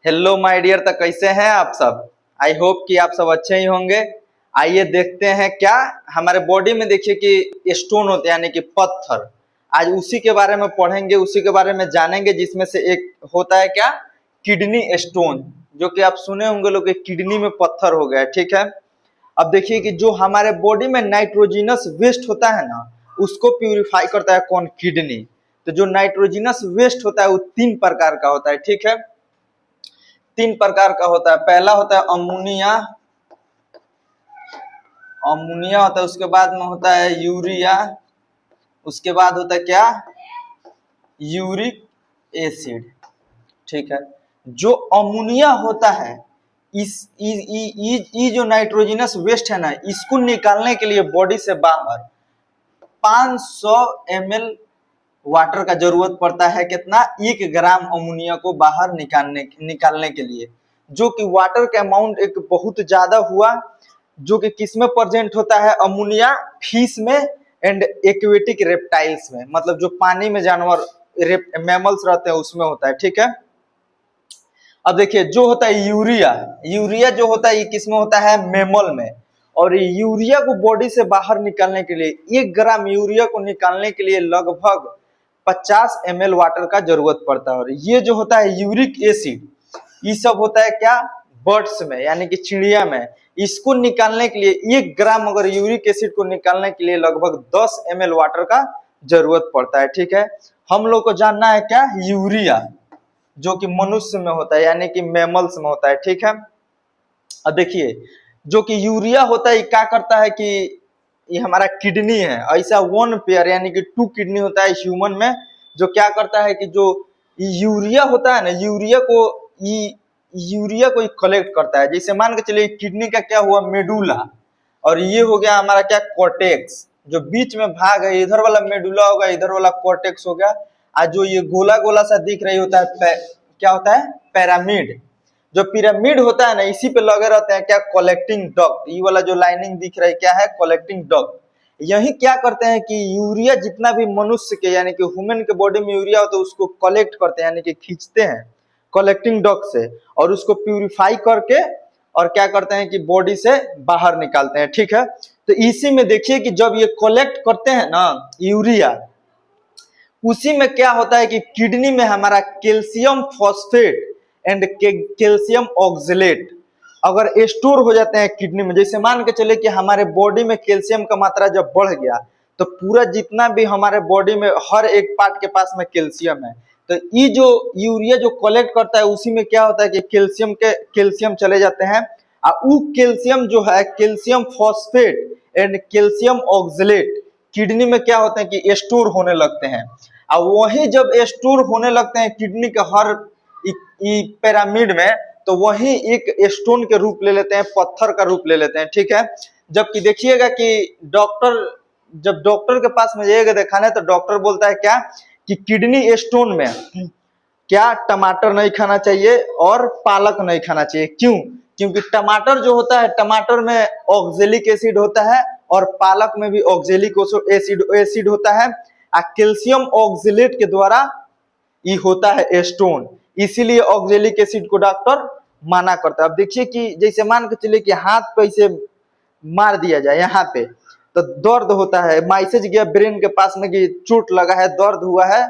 Hello my dear, तो कैसे हैं आप सब। आई होप कि आप सब अच्छे ही होंगे। आइए देखते हैं क्या हमारे बॉडी में। देखिए कि स्टोन होते हैं यानी कि पत्थर। आज उसी के बारे में पढ़ेंगे, उसी के बारे में जानेंगे, जिसमें से एक होता है क्या, किडनी स्टोन। जो कि आप सुने होंगे लोग, किडनी में पत्थर हो गया, ठीक है। अब देखिए कि जो हमारे बॉडी में नाइट्रोजिनस वेस्ट होता है ना, उसको प्यूरिफाई करता है कौन, किडनी। तो जो नाइट्रोजिनस वेस्ट होता है वो 3 प्रकार का होता है, ठीक है। 3 प्रकार का होता है। पहला होता है अमोनिया, अमोनिया होता है। उसके बाद में होता है यूरिया। उसके बाद होता है क्या, यूरिक एसिड, ठीक है। जो अमोनिया होता है, इस जो नाइट्रोजनस वेस्ट है ना, इसको निकालने के लिए बॉडी से बाहर 500 ml वाटर का जरूरत पड़ता है। कितना, 1 ग्राम अमोनिया को बाहर निकालने के लिए। जो कि वाटर का अमाउंट एक बहुत ज्यादा हुआ, जो कि किस में प्रेजेंट होता है, अमोनिया फिश में एंड एक्वेटिक रेप्टाइल्स में, मतलब जो पानी में जानवर मैमल्स रहते हैं उसमें होता है, ठीक है। अब देखिए जो होता है यूरिया, यूरिया जो होता है ये किस में होता है, मैमल में। और यूरिया को बॉडी से बाहर निकालने के लिए 1 ग्राम यूरिया को निकालने के लिए लगभग 50 ml वाटर का जरूरत पड़ता है। और ये जो होता है यूरिक एसिड, ये सब होता है क्या, बर्ड्स में यानी कि चिड़िया में। इसको निकालने के लिए 1 ग्राम अगर यूरिक एसिड को निकालने के लिए लगभग 10 ml वाटर का जरूरत पड़ता है, ठीक है। हम लोग को जानना है क्या, यूरिया जो कि मनुष्य में होता है यानी कि मैमल्स में होता है, ठीक है। अब देखिए जो कि यूरिया होता है, क्या करता है कि ये हमारा किडनी है, ऐसा 1 पेयर यानी कि 2 किडनी होता है ह्यूमन में। जो क्या करता है कि जो यूरिया होता है ना, यूरिया को कलेक्ट करता है। जैसे मान के चलिए किडनी का क्या हुआ, मेडुला, और ये हो गया हमारा क्या, कॉर्टेक्स। जो बीच में भाग है, इधर वाला मेडुला होगा, इधर वाला कॉर्टेक्स हो गया। आज जो ये गोला गोला सा दिख रही होता है, क्या होता है, पिरामिड। जो पिरामिड होता है ना, इसी पे लगे रहते हैं क्या, कलेक्टिंग डक्ट। ये वाला जो लाइनिंग दिख रहा है क्या है, कलेक्टिंग डक्ट। यही क्या करते हैं कि यूरिया जितना भी मनुष्य के यानी कि ह्यूमन के बॉडी में यूरिया होता है उसको कलेक्ट करते हैं यानी कि खींचते हैं कलेक्टिंग डक्ट से, और उसको प्यूरिफाई करके और क्या करते हैं कि बॉडी से बाहर निकालते हैं, ठीक है। तो इसी में देखिए कि जब ये कलेक्ट करते हैं ना यूरिया, उसी में क्या होता है कि किडनी में हमारा calcium phosphate and calcium oxalate अगर स्टोर हो जाते हैं किडनी में। जैसे मान के चले कि हमारे बॉडी में कैल्शियम का मात्रा जब बढ़ गया, तो पूरा जितना भी हमारे बॉडी में हर एक पार्ट के पास में कैल्शियम है, तो ये जो यूरिया जो कलेक्ट करता है उसी में क्या होता है कि कैल्शियम चले जाते हैं। और वो कैल्शियम जो है, calcium phosphate and calcium oxalate kidney में क्या होते हैं कि स्टोर होने लगते हैं। और वही जब स्टोर होने लगते हैं किडनी के हर पिरामिड में, तो वही एक स्टोन के रूप ले लेते हैं, पत्थर का रूप ले लेते हैं, ठीक है। जबकि देखिएगा कि जब डॉक्टर के पास में जाइएगा दिखाने, तो डॉक्टर बोलता है क्या कि किडनी स्टोन में क्या टमाटर नहीं खाना चाहिए और पालक नहीं खाना चाहिए। क्यों? क्योंकि टमाटर जो होता है, टमाटर में ऑक्जेलिक एसिड होता है और पालक में भी ऑक्जेलिक एसिड होता है। कैल्शियम ऑक्जेलेट के द्वारा ये होता है स्टोन, इसीलिए ऑक्जेलिक एसिड को डॉक्टर माना करता है। अब देखिए कि जैसे मान के चलिए कि हाथ पे इसे मार दिया जाए यहाँ पे, तो दर्द होता है, मैसेज गया ब्रेन के पास में कि चोट लगा है, दर्द हुआ है,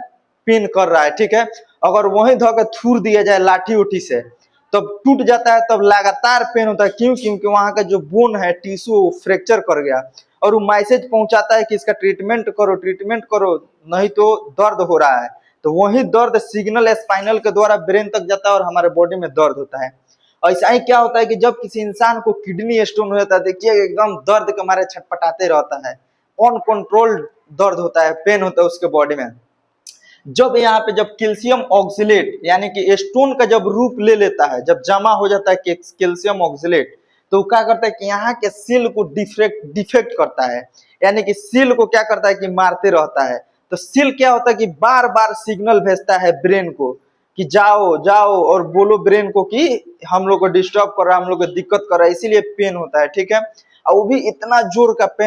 पेन कर रहा है, ठीक है। अगर वहीं धोकर थूर दिया जाए लाठी उठी से, तब टूट जाता है, तब लगातार पेन होता है। क्यों? क्योंकि वहां का जो बोन है, टिश्यू फ्रैक्चर कर गया, और वो मैसेज पहुंचाता है कि इसका ट्रीटमेंट करो, नहीं तो दर्द हो रहा है। तो वही दर्द सिग्नल स्पाइनल के द्वारा ब्रेन तक जाता है और हमारे बॉडी में दर्द होता है। ऐसा ही क्या होता है कि जब किसी इंसान को किडनी स्टोन हो जाता है, देखिए एकदम दर्द के मारे छटपटाते रहता है, अनकंट्रोल्ड दर्द होता है, पेन होता है उसके बॉडी में। जब यहाँ पे जब कैल्शियम ऑक्सलेट यानी कि स्टोन का जब रूप ले लेता है, जब जमा हो जाता है कैल्शियम ऑक्सलेट, तो क्या करता है कि यहाँ के सेल को डिफेक्ट करता है, यानी कि सेल को क्या करता है कि मारते रहता है। तो सेल क्या होता है कि बार बार सिग्नल भेजता है ब्रेन को कि जाओ जाओ, और बोलो ब्रेन को कि हम लोग को डिस्टर्ब कर रहा है, हम लोग को दिक्कत कर रहा है, इसीलिए पेन होता है, ठीक है। और वो भी इतना जोर का पेन